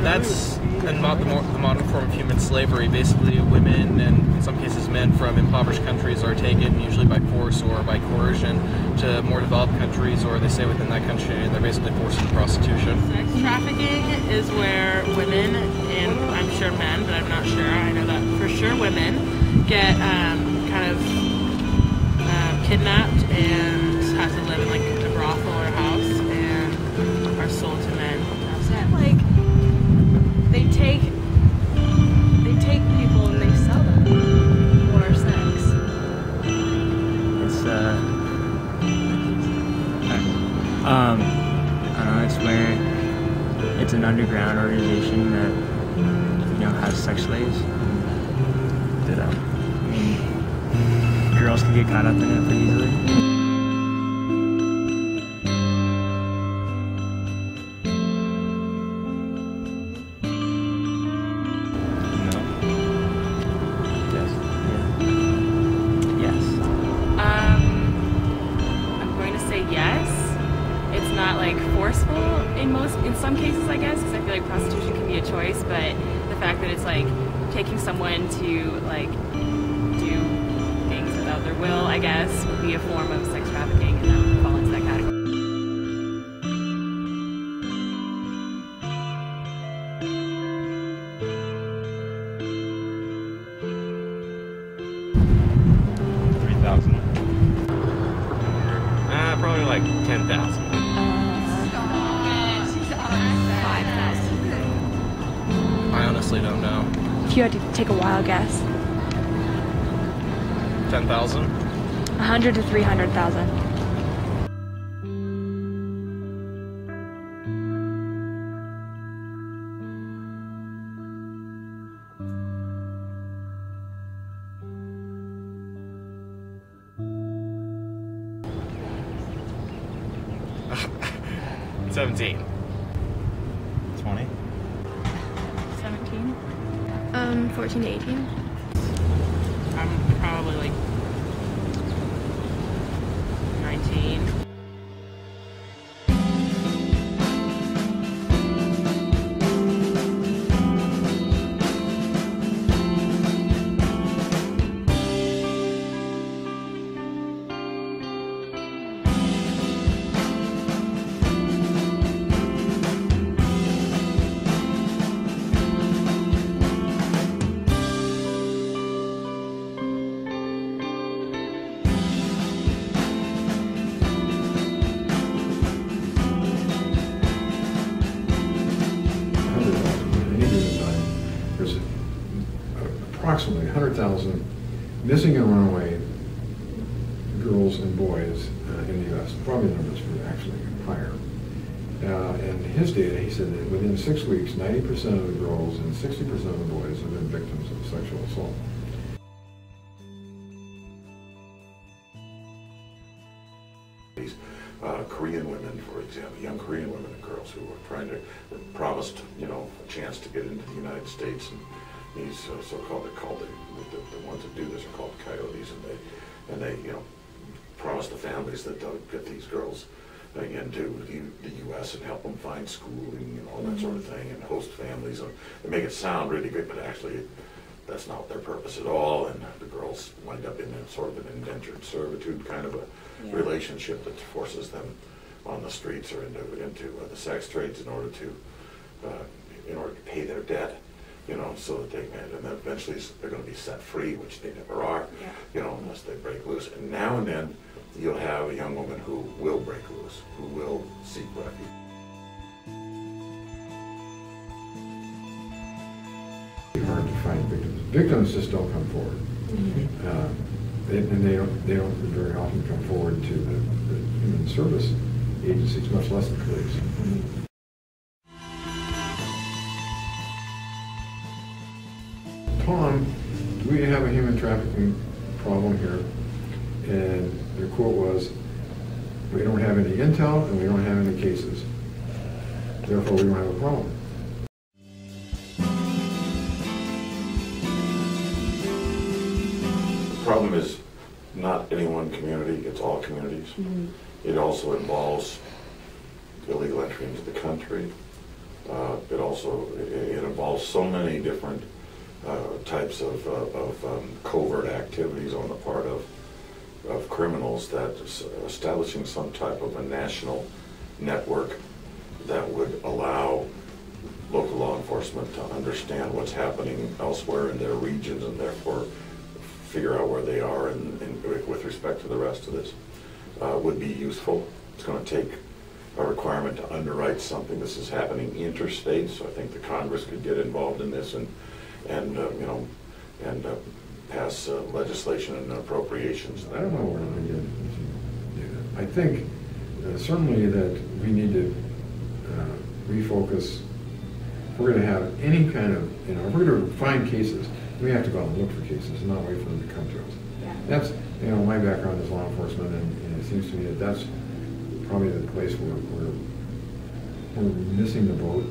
That's the modern form of human slavery. Basically, women and in some cases men from impoverished countries are taken, usually by force or by coercion, to more developed countries, or they stay within that country and they're basically forced into prostitution. Sex trafficking is where women, and I'm sure men, but I'm not sure, I know that for sure women, get kind of kidnapped and have to live in like a brothel or a house and are sold to men. Like, they take people and they sell them for sex. It's I don't know, it's where it's an underground organization that, you know, has sex slaves. That I mean, girls can get caught up in it pretty easily. Forceful in some cases, I guess, because I feel like prostitution can be a choice, but the fact that it's like taking someone to like do things without their will, I guess, would be a form of sex trafficking, and that would fall into that category. Probably like 10,000. I honestly don't know. If you had to take a wild guess. 10,000? 100 to 300,000. $17. 20? 17? 14 to 18. I'm probably like 19. Approximately 100,000 missing and runaway girls and boys in the U.S. Probably numbers were actually higher. And his data, he said that within 6 weeks, 90% of the girls and 60% of the boys have been victims of sexual assault. Korean women, for example, young Korean women and girls who were promised, you know, a chance to get into the United States, and these so-called, the ones that do this are called coyotes, and they, you know, promise the families that they'll get these girls into the U.S. and help them find schooling and all that sort of thing, and host families. And they make it sound really good, but actually that's not their purpose at all, and the girls wind up in sort of an indentured servitude kind of a relationship that forces them on the streets or into the sex trades in order to pay their debt, you know, so that they can, and then eventually they're going to be set free, which they never are, you know, unless they break loose. And now and then you'll have a young woman who will break loose, who will seek refuge. It's hard to find victims. Victims just don't come forward, and they don't very often come forward to the human service agencies, much less the police. Tom, we have a human trafficking problem here, and their quote was, "We don't have any intel and we don't have any cases. Therefore, we don't have a problem." The problem is not any one community, it's all communities. It also involves illegal entry into the country, It also it involves so many different types of covert activities on the part of criminals that establishing some type of a national network that would allow local law enforcement to understand what's happening elsewhere in their regions and therefore figure out where they are with respect to the rest of this would be useful. It's going to take a requirement to underwrite something. This is happening interstate, so I think the Congress could get involved in this and pass legislation and appropriations. I don't know where we're going to do that. I think certainly that we need to refocus. If we're going to have any kind of, if we're going to find cases, we have to go out and look for cases and not wait for them to come to us. Yeah. That's, my background is law enforcement, and it seems to me that that's probably the place where we're missing the boat.